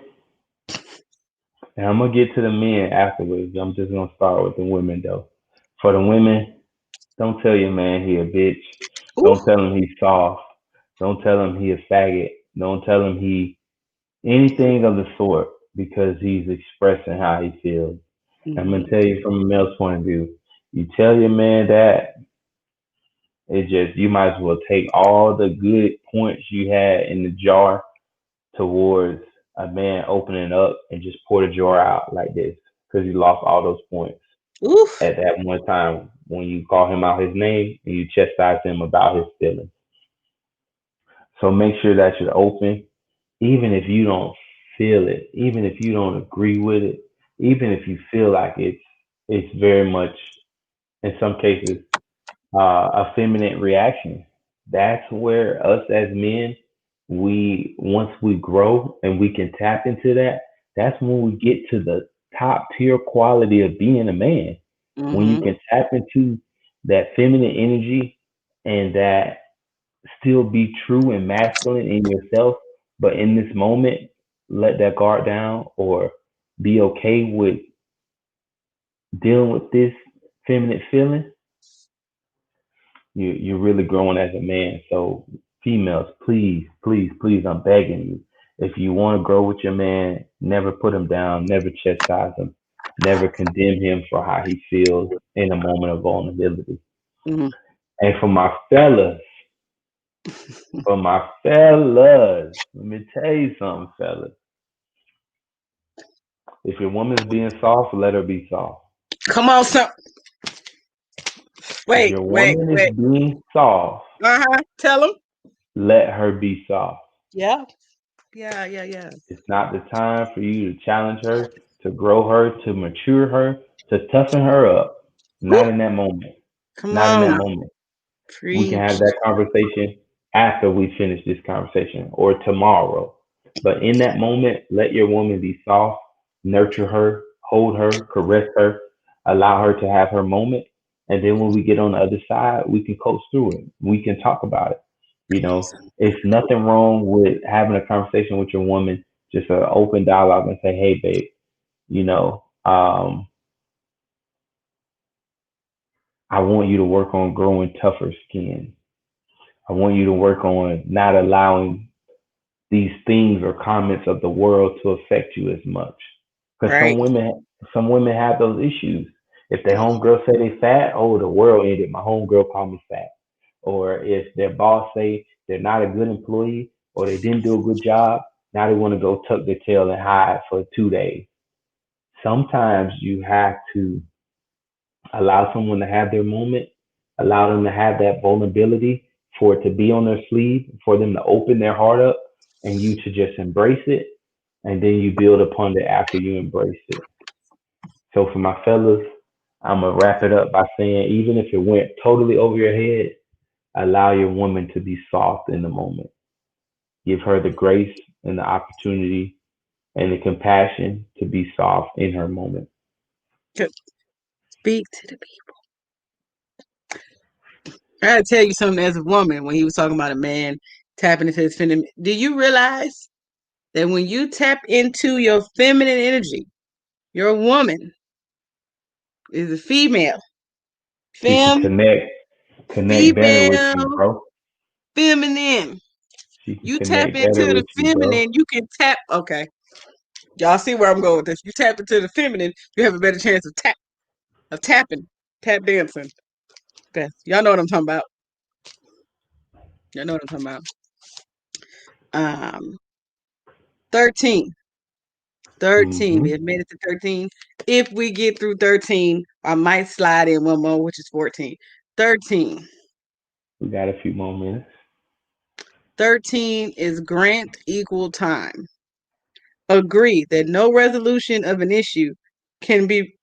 and I'm gonna get to the men afterwards. I'm just gonna start with the women though. For the women, don't tell your man he a bitch. Ooh. Don't tell him he's soft. Don't tell him he a faggot. Don't tell him he anything of the sort because he's expressing how he feels. I'm gonna tell you from a male's point of view. You tell your man that it just you might as well take all the good points you had in the jar towards a man opening up and just pour the jar out like this because you lost all those points Oof. at that one time when you call him out his name and you chastise him about his feelings. So make sure that you're open, even if you don't feel it, even if you don't agree with it, even if you feel like it's very much in some cases a feminine reaction. That's where us as men, we once we grow and we can tap into that, that's when we get to the top tier quality of being a man. When you Mm-hmm. can tap into that feminine energy and that still be true and masculine in yourself, but in this moment, let that guard down or be okay with dealing with this feminine feeling, you're really growing as a man. So females, please, please, please, I'm begging you. If you want to grow with your man, never put him down, never chastise him, never condemn him for how he feels in a moment of vulnerability. Mm-hmm. And for my fellas, let me tell you something, fellas. If your woman's being soft, let her be soft. Come on, son. If Wait, your wait, woman is wait. being soft, Uh-huh. Tell him. let her be soft. Yeah. Yeah, yeah, yeah. It's not the time for you to challenge her, to grow her, to mature her, to toughen her up. Not Whew. in that moment. Come Not in that on. moment. We can have Preach. that conversation after we finish this conversation or tomorrow. But in that moment, let your woman be soft, nurture her, hold her, caress her, allow her to have her moment. And then when we get on the other side, we can coach through it. We can talk about it. You know, it's nothing wrong with having a conversation with your woman, just an open dialogue and say, hey, babe, you know, I want you to work on growing tougher skin. I want you to work on not allowing these things or comments of the world to affect you as much. Because Right. some women have those issues. If their homegirl say they fat, oh, the world ended. My homegirl called me fat. Or if their boss say they're not a good employee or they didn't do a good job, now they want to go tuck their tail and hide for 2 days. Sometimes you have to allow someone to have their moment, allow them to have that vulnerability, for it to be on their sleeve, for them to open their heart up, and you to just embrace it, and then you build upon it after you embrace it. So for my fellas, I'm gonna wrap it up by saying, even if it went totally over your head, allow your woman to be soft in the moment. Give her the grace and the opportunity and the compassion to be soft in her moment. Speak to the people. I gotta tell you something as a woman when he was talking about a man tapping into his feminine. Do you realize that when you tap into your feminine energy, your woman is a female. She can Fem, connect better with you, female, bro. feminine. She can You tap connect better into the with you, bro. feminine, you can tap. Okay, y'all see where I'm going with this. You tap into the feminine, you have a better chance of tapping, tap dancing. Okay, y'all know what I'm talking about. Y'all know what I'm talking about. 13. 13. Hmm. We have made it to 13. If we get through 13, I might slide in one more, which is 14. 13. We got a few more minutes. 13 is grant equal time. Agree that no resolution of an issue can be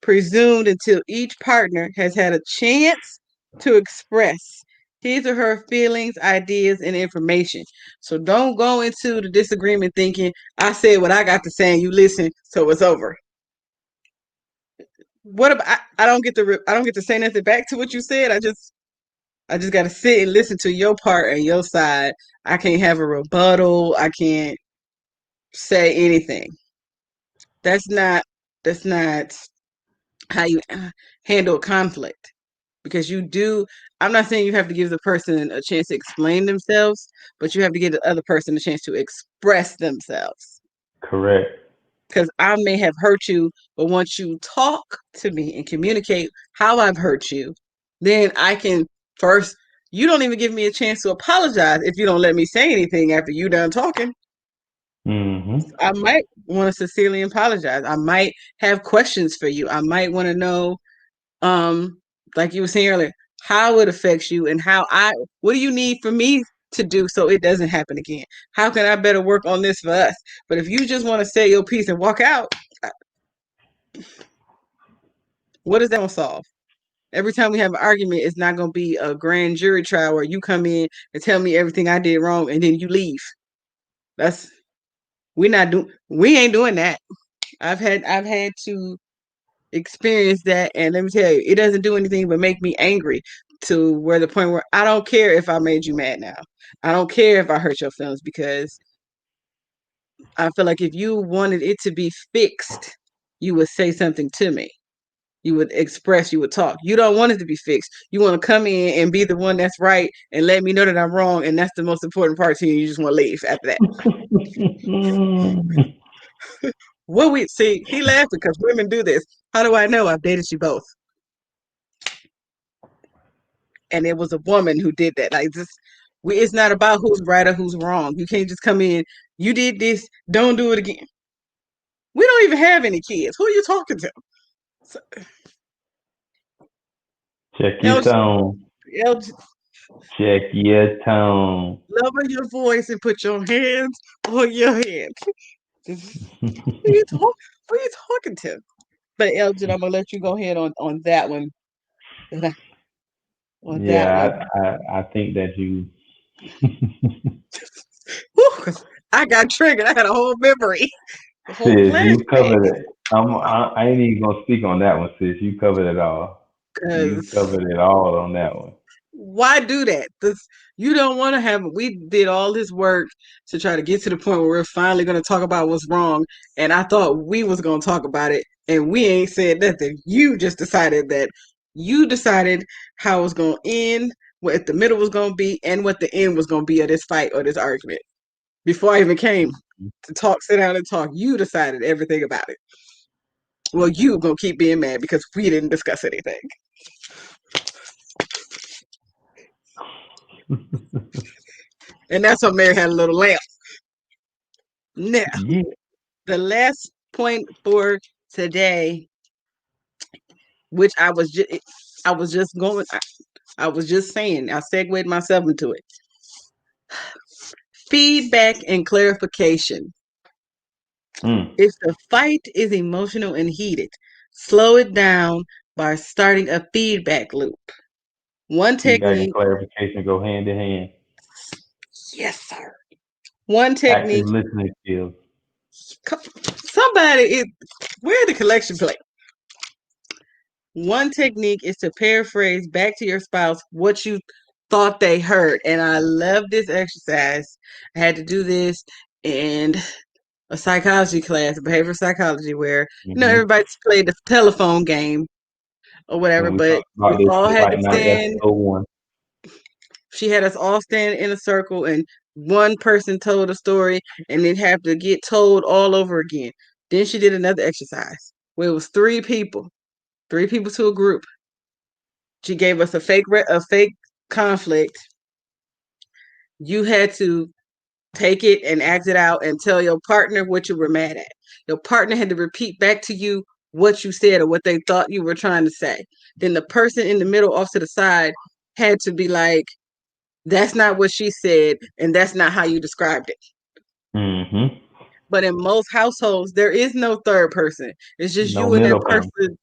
presumed until each partner has had a chance to express his or her feelings, ideas, and information. So don't go into the disagreement thinking, I said what I got to say and you listen, so it's over. What about I don't get to I don't get to say nothing back to what you said. I just got to sit and listen to your part and your side. I can't have a rebuttal. I can't say anything. That's not that's not how you handle conflict, because you do. I'm not saying you have to give the person a chance to explain themselves, but you have to give the other person a chance to express themselves. Correct. Because I may have hurt you, but once you talk to me and communicate how I've hurt you, then I can first. You don't even give me a chance to apologize if you don't let me say anything after you done talking. Hmm. I might want to sincerely apologize. I might have questions for you. I might want to know, um, like you were saying earlier, how it affects you and what do you need for me to do so it doesn't happen again? How can I better work on this for us? But if you just want to say your piece and walk out, what is that gonna solve? Every time we have an argument, it's not gonna be a grand jury trial where you come in and tell me everything I did wrong and then you leave. That's we ain't doing that. I've had to experience that, and let me tell you, it doesn't do anything but make me angry to where the point where I don't care if I made you mad now. I don't care if I hurt your feelings because I feel like if you wanted it to be fixed, you would say something to me. You would express, you would talk. You don't want it to be fixed. You want to come in and be the one that's right and let me know that I'm wrong, and that's the most important part to you. You just want to leave after that. What we see, he laughed because women do this. How do I know? I've dated you both. And it was a woman who did that. Like this, it's not about who's right or who's wrong. You can't just come in. You did this. Don't do it again. We don't even have any kids. Who are you talking to? So, Check your El, tone. El, Check your tone. lower your voice and put your hands on your head. Who are you, who are you talking to? But Elgin, I'm gonna let you go ahead on that one. On that one. Yeah, I think that you Whew, 'cause I got triggered. I had a whole memory, a whole sis, you flashback. covered it. I ain't even gonna speak on that one, sis. You covered it all. You Cause covered it all on that one. why do that? This you don't want to have. We did all this work to try to get to the point where we're finally going to talk about what's wrong, and I thought we was going to talk about it, and we ain't said nothing. You just decided that you decided how it was going to end, what the middle was going to be, and what the end was going to be of this fight or this argument. Before I even came to talk, sit down and talk, you decided everything about it. Well, you gonna keep being mad because we didn't discuss anything, and that's what Mary had a little lamp. Now, Yeah. the last point for today, which I was just going, I was just saying, I segued myself into it. Feedback and clarification. Mm. If the fight is emotional and heated, slow it down by starting a feedback loop. One Feedback and technique, clarification go hand in hand. yes, sir. One Active technique, listening skills. somebody, where the collection plate? One technique is to paraphrase back to your spouse what you thought they heard. And I love this exercise. I had to do this in a psychology class, behavioral psychology, where Mm-hmm. everybody's played the telephone game or whatever, And we but talked we about this all had to fight night stand. episode one. She had us all stand in a circle, and one person told a story, and then have to get told all over again. Then she did another exercise where it was three people to a group. She gave us a fake conflict. You had to take it and act it out and tell your partner what you were mad at. Your partner had to repeat back to you what you said or what they thought you were trying to say. Then the person in the middle off to the side had to be like, that's not what she said, and that's not how you described it. Mm-hmm. But in most households, there is no third person. It's just No you and that middle ground. person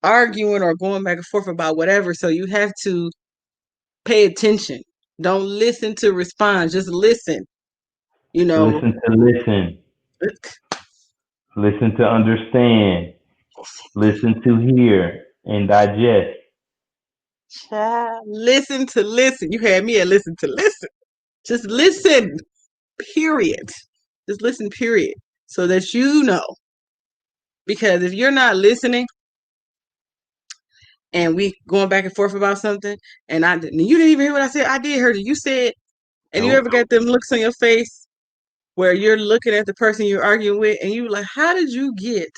arguing or going back and forth about whatever. So you have to pay attention. Don't listen to respond. Just listen. You know, Listen to listen. Listen to understand. Listen to hear and digest. listen to listen. You had me at listen to listen. Just listen. Period. Just listen. Period. So that you know. Because if you're not listening and we going back and forth about something, and you didn't even hear what I said. I did hear it. You said, and you Nope. ever got them looks on your face where you're looking at the person you're arguing with, and you like, how did you get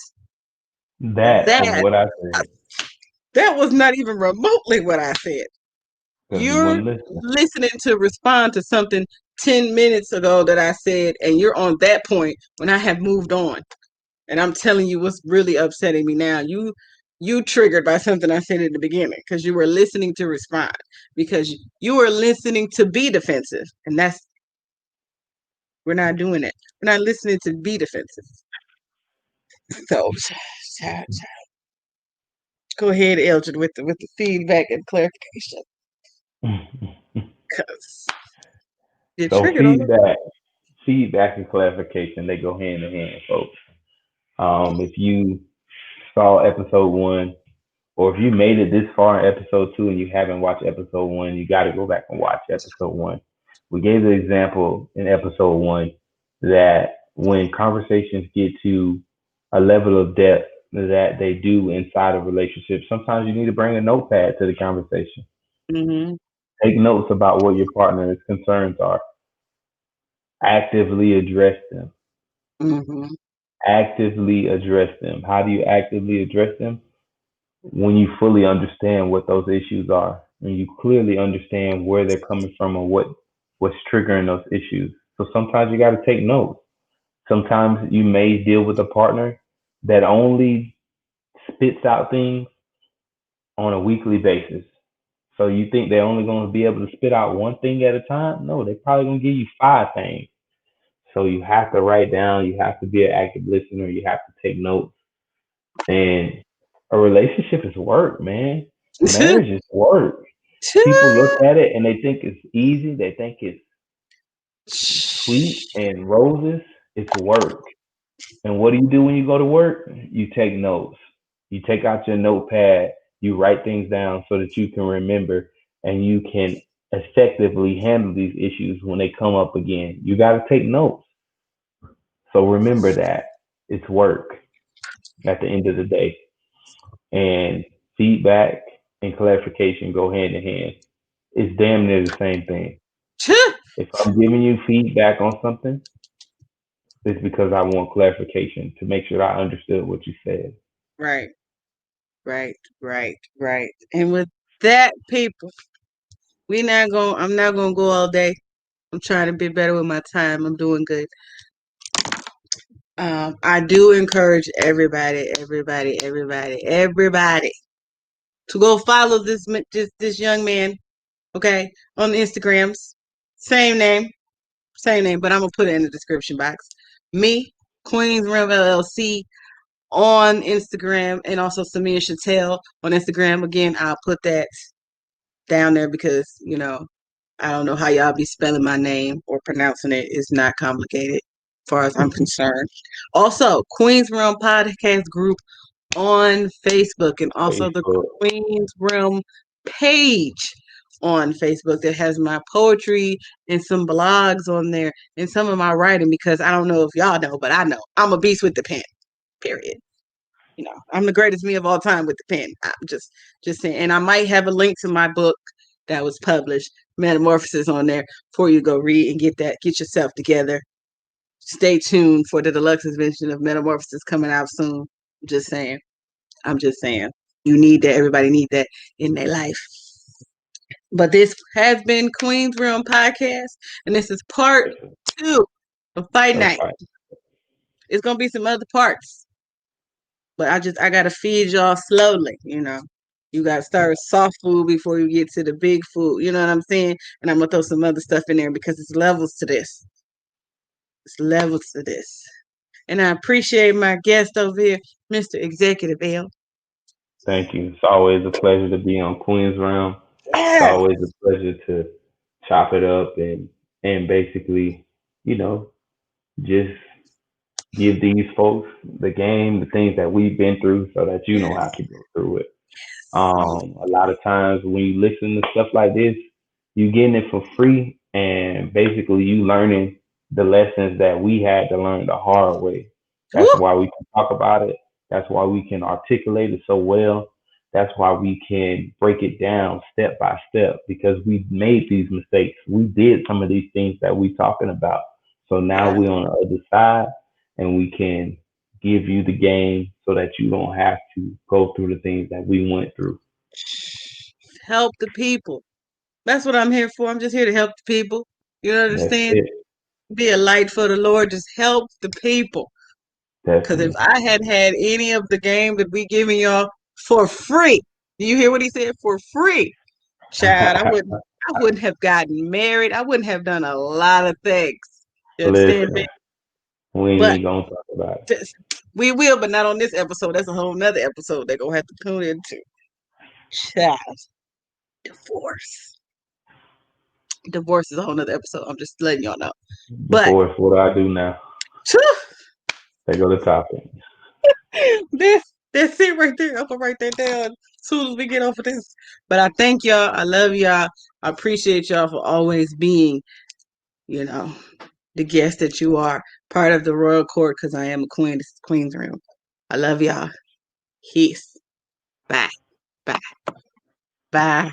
That of that? what I said. That was not even remotely what I said. Because you You're wouldn't listen. listening to respond to something 10 minutes ago that I said, and you're on that point when I have moved on. And I'm telling you what's really upsetting me now. You triggered by something I said at the beginning because you were listening to respond, because you were listening to be defensive. And we're not doing it. We're not listening to be defensive. So go ahead, Elgin, with the feedback and clarification. Because you're So triggered on it. feedback and clarification, they go hand in hand, folks. If you saw episode one, or if you made it this far in episode two and you haven't watched episode one, you got to go back and watch episode one. We gave the example in episode one that when conversations get to a level of depth that they do inside of relationships, sometimes you need to bring a notepad to the conversation. Mm-hmm. Take notes about what your partner's concerns are. Actively address them. Mm-hmm. Actively address them. How do you actively address them? When you fully understand what those issues are, and you clearly understand where they're coming from and what's triggering those issues. So sometimes you got to take notes. Sometimes you may deal with a partner that only spits out things on a weekly basis. So you think they're only going to be able to spit out one thing at a time? No, they're probably going to give you five things. So you have to write down, you have to be an active listener, you have to take notes. And a relationship is work, man. Marriage is work. People look at it and they think it's easy, they think it's sweet and roses. It's work. And what do you do when you go to work? You take notes. You take out your notepad, you write things down so that you can remember and you can effectively handle these issues when they come up again. You got to take notes. So remember that it's work at the end of the day. And feedback and clarification go hand in hand. It's damn near the same thing. If I'm giving you feedback on something, it's because I want clarification to make sure I understood what you said. Right, right. And with that, people, I'm not gonna go all day. I'm trying to be better with my time. I'm doing good. I do encourage everybody to go follow this young man, okay, on the Instagrams. Same name, but I'm gonna put it in the description box. Me, Queens Realm LLC on Instagram, and also Samia Chattel on Instagram. Again, I'll put that down there because I don't know how y'all be spelling my name or pronouncing it. It's not complicated as far as I'm concerned. Also, Queens Realm Podcast Group on Facebook, and also the Facebook. Queens Realm page on Facebook that has my poetry and some blogs on there and some of my writing, because I don't know if y'all know, but I know I'm a beast with the pen, period. I'm the greatest me of all time with the pen. I'm just saying. And I might have a link to my book that was published, Metamorphosis, on there for you to go read and get yourself together. Stay tuned for the deluxe edition of Metamorphosis coming out soon. I'm just saying. You need that. Everybody need that in their life. But this has been Queen's Realm Podcast, and this is part 2 of Fight Night. It's gonna be some other parts, but I gotta feed y'all slowly. You gotta start with soft food before you get to the big food. You know what I'm saying? And I'm gonna throw some other stuff in there because it's levels to this. It's levels to this. And I appreciate my guest over here, Mr. Executive L. Thank you. It's always a pleasure to be on Queen's Realm. It's Yes. always a pleasure to chop it up and basically, you know, just give these folks the game, the things that we've been through, so that you know how to go through it. A lot of times when you listen to stuff like this, you getting it for free, and basically you learning the lessons that we had to learn the hard way. That's Woo! why we can talk about it. That's why we can articulate it so well. That's why we can break it down step by step, because we made these mistakes. We did some of these things that we talking about. So now Yeah. we're on the other side, and we can give you the game so that you don't have to go through the things that we went through. Help the people. That's what I'm here for. I'm just here to help the people. You That's understand? it. Be a light for the Lord. Just help the people. Because if Definitely. I hadn't had any of the game that we giving y'all for free, do you hear what he said? For free, child, I wouldn't have gotten married. I wouldn't have done a lot of things. You understand me? Listen, we ain't But even gonna talk about it. we will, but not on this episode. That's a whole nother episode they're gonna have to tune into. Child, divorce. Divorce is a whole nother episode. I'm just letting y'all know. But Divorce, what do I do now? whew, They go to topic. This that's it right there. I'm gonna write that down as soon as we get off of this. But I thank y'all. I love y'all. I appreciate y'all for always being, you know, the guest that you are, part of the royal court, because I am a queen. This is Queen's Room. I love y'all. Peace. Bye. Bye. Bye.